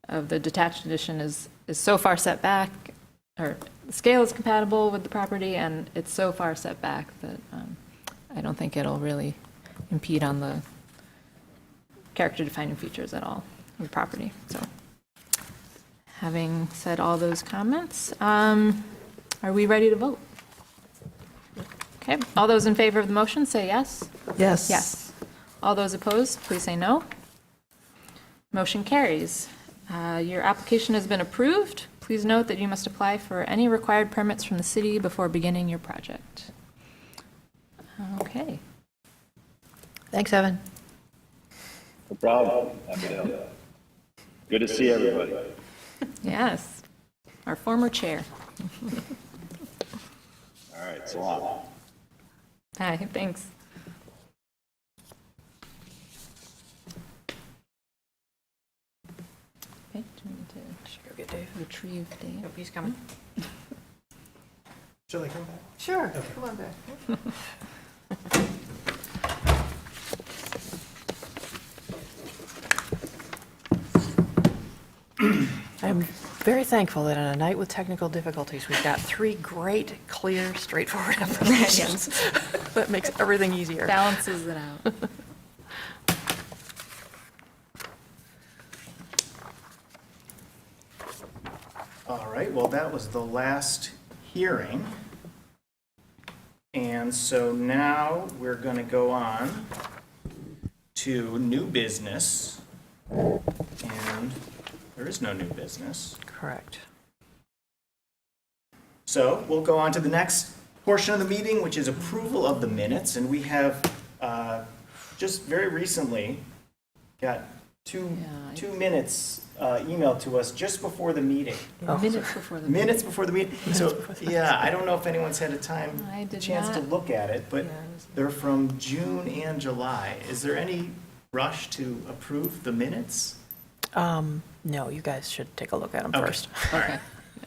of the detached addition is so far set back, or the scale is compatible with the property, and it's so far set back that I don't think it'll really impede on the character-defining features at all of the property. So, having said all those comments, are we ready to vote? Okay, all those in favor of the motion say yes. Yes. Yes. All those opposed, please say no. Motion carries. Your application has been approved. Please note that you must apply for any required permits from the city before beginning your project. Okay. Thanks, Evan. No problem. Happy to help. Good to see everybody. Yes, our former chair. All right, so long. Hi, thanks. Okay, do we need to Good, Dave. retrieve Dave? Nope, he's coming. Shall I come back? Sure, come on back. I'm very thankful that on a night with technical difficulties, we've got 3 great, clear, straightforward applications. That makes everything easier. Balances it out. All right, well, that was the last hearing. And so now we're going to go on to new business. And there is no new business. Correct. So we'll go on to the next portion of the meeting, which is approval of the minutes. And we have just very recently got two minutes emailed to us just before the meeting. Minutes before the. Minutes before the meeting. So, yeah, I don't know if anyone's had a I did chance to not. look at it, but Yeah, I was- they're from June and July. Is there any rush to approve the minutes? No, you guys should take a look at them Okay. first. All Okay. right.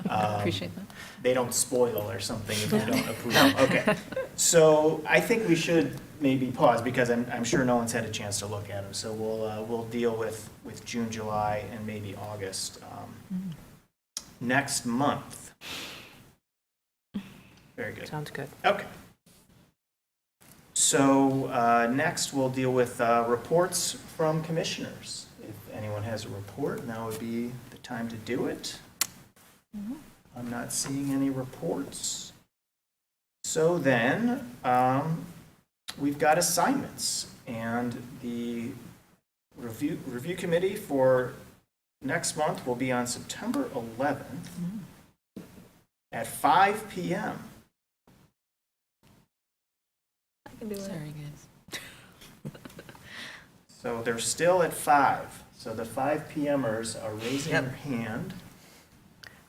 Yeah, Appreciate that. They don't spoil or something if you don't approve them. Okay. So I think we should maybe pause because I'm sure no one's had a chance to look at them. So we'll deal with June, July, and maybe August next month. Very good. Sounds good. Okay. So next, we'll deal with reports from commissioners. If anyone has a report, now would be the time to do it. I'm not seeing any reports. So then, we've got assignments, and the review committee for next month will be on September 11th at 5 PM. I can do it. Sorry, guys. So they're still at 5. So the 5 PMers are raising Yep. their hand.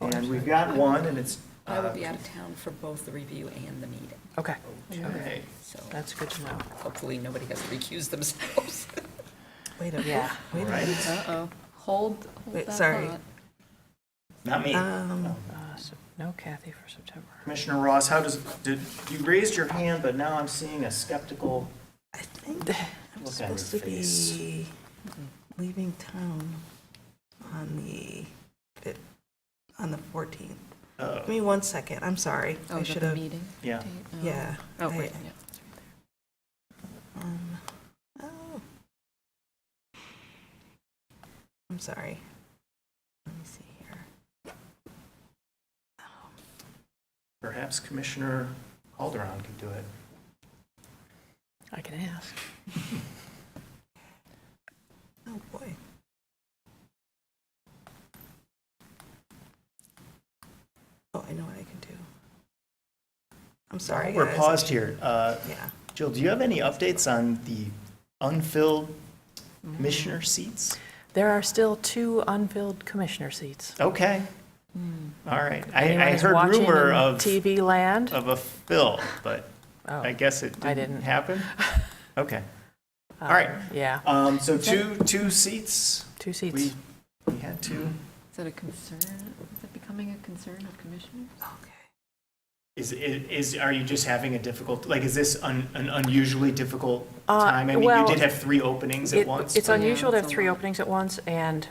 And we've got one, and it's. I will be out of town for both the review and the meeting, Okay, Okay. so that's good to know. hopefully nobody has recused themselves. Wait a Yeah. Wait a Right. minute. Uh-oh. Hold Wait, that sorry. thought. Not me. So no Kathy for September. Commissioner Ross, you raised your hand, but now I'm seeing a skeptical I think look I'm on your supposed to face. be leaving town on the 14th. Oh, Give me 1 second, I'm sorry. Oh, I is that should the have, meeting? yeah. date? yeah. Oh, wait. Oh. I'm sorry. Let me see here. Perhaps Commissioner Calderon could do it. I can ask. Oh, boy. Oh, I know what I can do. I'm sorry, We're guys. paused here. Yeah. Jill, do you have any updates on the unfilled commissioner seats? There are still 2 unfilled commissioner seats. Okay. All right. I Anyone is heard watching rumor in of TV land. a fill, but Oh, I guess it I didn't didn't. happen? Okay. All right. Yeah, So two seats. 2 seats. We had 2. Is that a concern? Is that becoming a concern of commissioners? Okay. Are you just having a difficult, like, is this an unusually difficult time? I mean, you well, did have 3 openings at once. It's but- unusual to it's have a 3 lot. openings at once, and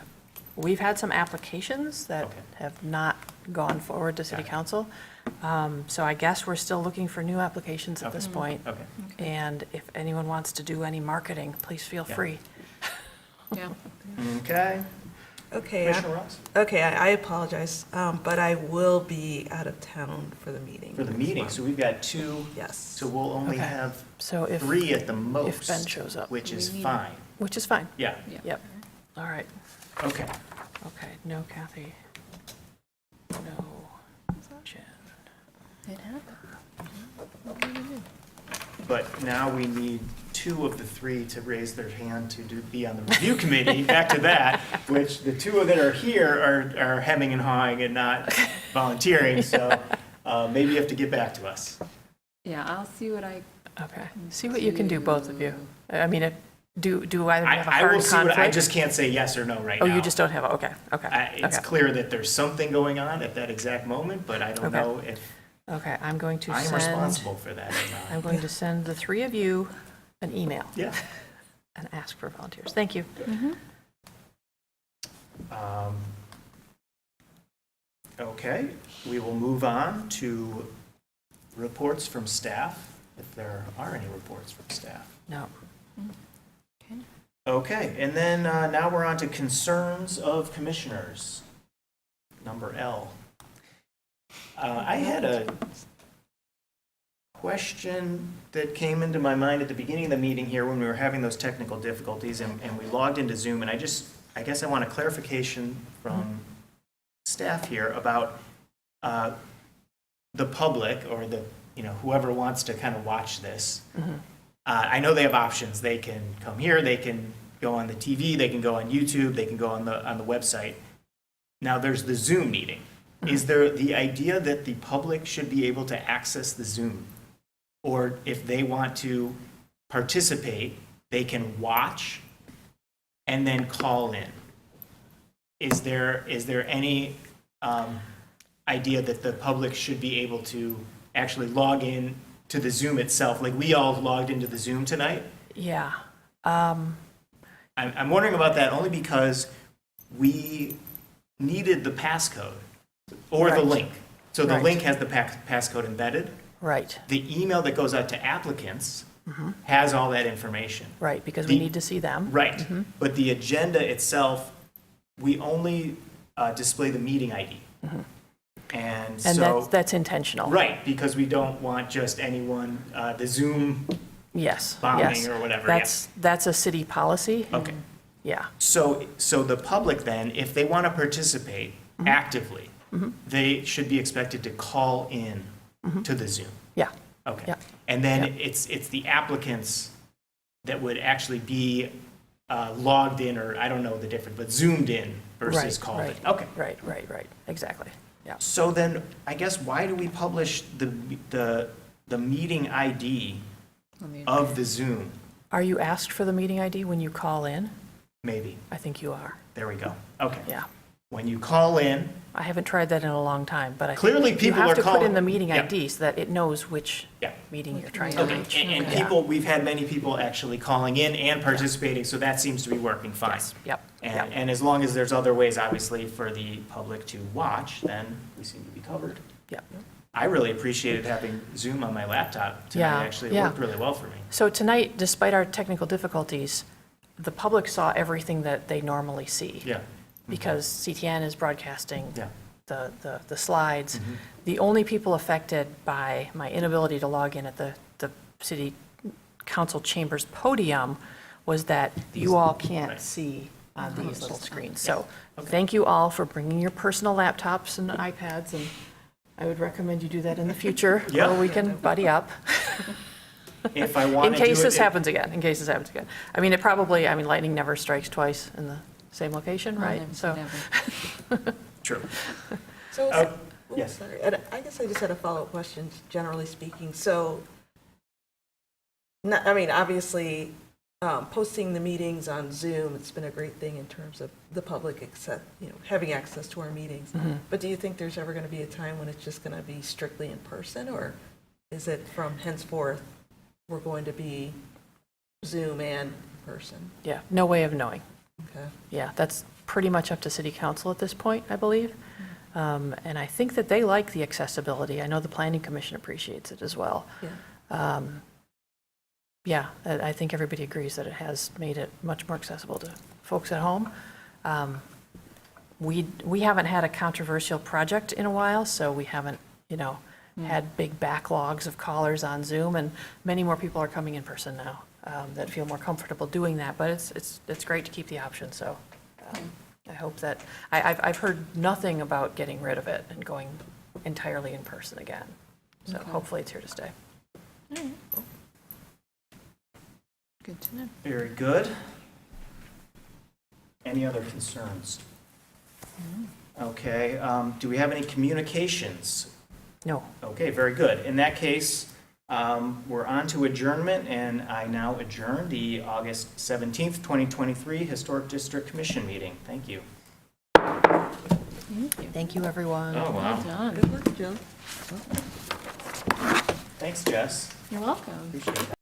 we've had some applications that Okay. have not gone forward to city Got it. council. So I guess we're still looking for new applications at this Okay. point. Okay. And if anyone wants to do any marketing, please feel Yeah. free. Yeah. Okay. Okay, Commissioner Ross? okay, I apologize, but I will be out of town for the meeting. For the next meeting, month. so we've got 2, Yes. so we'll only Okay. have So if, 3 at the most. Ben shows up. Which is We need- fine. which is fine. Yeah, Yeah. Yep. All right. okay. Okay, no Kathy. No Jen. It happened. But now we need 2 of the 3 to raise their hand to be on the review committee, back to that, which the 2 that are here are hemming and hawing and not volunteering, so maybe you have to get back to us. Yeah, I'll see what I. Okay. See what you can do, both of you. I mean, do either of you have a I hard will see what, I conflict? just can't say yes or no right Oh, now. you just don't have, okay, It's okay. clear that there's something going on at that exact moment, but I don't Okay. know if Okay, I'm going to I'm send, responsible for that or I'm not. going to send the 3 of you an email Yeah. and ask for volunteers. Thank you. Okay, we will move on to reports from staff, if there are any reports from staff. No. Okay, and then now we're on to concerns of commissioners, number L. I had a question that came into my mind at the beginning of the meeting here when we were having those technical difficulties, and we logged into Zoom, and I I guess I want a clarification from staff here about the public or the, whoever wants to kind of watch this. I know they have options. They can come here, they can go on the TV, they can go on YouTube, they can go on the website. Now, there's the Zoom meeting. Is there the idea that the public should be able to access the Zoom? Or if they want to participate, they can watch and then call in? Is there any idea that the public should be able to actually log in to the Zoom itself? Like we all logged into the Zoom tonight. Yeah. I'm wondering about that only because we needed the passcode or the Right. link. So the Right. link has the passcode embedded. Right, The email that goes out to applicants has all that information. right, because we The- need to see them. Right. But the agenda itself, we only display the meeting ID. And And so, that's intentional. right, because we don't want just anyone, the Zoom, Yes, bombing yes. or whatever, That's a city policy. okay. Yeah, So the public then, if they want to participate actively, they should be expected to call in to the Zoom. yeah, Okay. Yeah. And then Yeah. it's the applicants that would actually be logged in, or I don't know the difference, but zoomed in versus Right, called right. in. Okay. right, exactly, yeah. So then, I guess, why do we publish the meeting ID of the Zoom? Are you asked for the meeting ID when you call in? Maybe. I think you are, There we go. Okay. yeah. When you call in, I haven't tried that in a long time, but I think Clearly people you are have to put calling- in the meeting yeah. ID so that it knows which yeah. meeting you're trying to Okay, reach. and Yeah. people, we've had many people actually calling in and participating, so that seems to be working fine. Yes, yep, And, yep. and as long as there's other ways, obviously, for the public to watch, then we seem to be covered. Yep. I really appreciated having Zoom on my laptop Yeah, tonight, actually, it yeah. worked really well for me. So tonight, despite our technical difficulties, the public saw everything that they normally see. Yeah, Because CTN is broadcasting yeah, the slides. The only people affected by my inability to log in at the city council chambers podium was that you all can't Right. see on these little screens. So thank you all for bringing your personal laptops and iPads, and I would recommend you do that in the future, Yeah. or we can buddy up. if I want In to do it. case this happens again, in case this happens again. I mean, lightning never strikes twice in the same location, right? So, True. So, Oh, oops, yes. sorry. And I guess I just had a follow-up question, generally speaking. So, I mean, obviously, posting the meetings on Zoom, it's been a great thing in terms of the public having access to our meetings. But do you think there's ever going to be a time when it's just going to be strictly in person? Or is it from henceforth, we're going to be Zoom and in person? yeah, no way of knowing. Okay. Yeah, that's pretty much up to city council at this point, I believe. And I think that they like the accessibility. I know the planning commission appreciates it as well. Yeah. Yeah, I think everybody agrees that it has made it much more accessible to folks at home. We haven't had a controversial project in a while, so we haven't, had big backlogs of callers on Zoom, and many more people are coming in person now that feel more comfortable doing that. But it's great to keep the option, so I hope that, I've heard nothing about getting rid of it and going entirely in person again. So Okay. hopefully it's here to stay. Good to know. Very good. Any other concerns? Okay, do we have any communications? No. Okay, very good. In that case, we're on to adjournment, and I now adjourn the August 17th, 2023 Historic District Commission meeting. Thank you. Thank you, everyone. Oh, Well wow. done. Good work, Jill. Thanks, Jess. You're welcome. Appreciate that.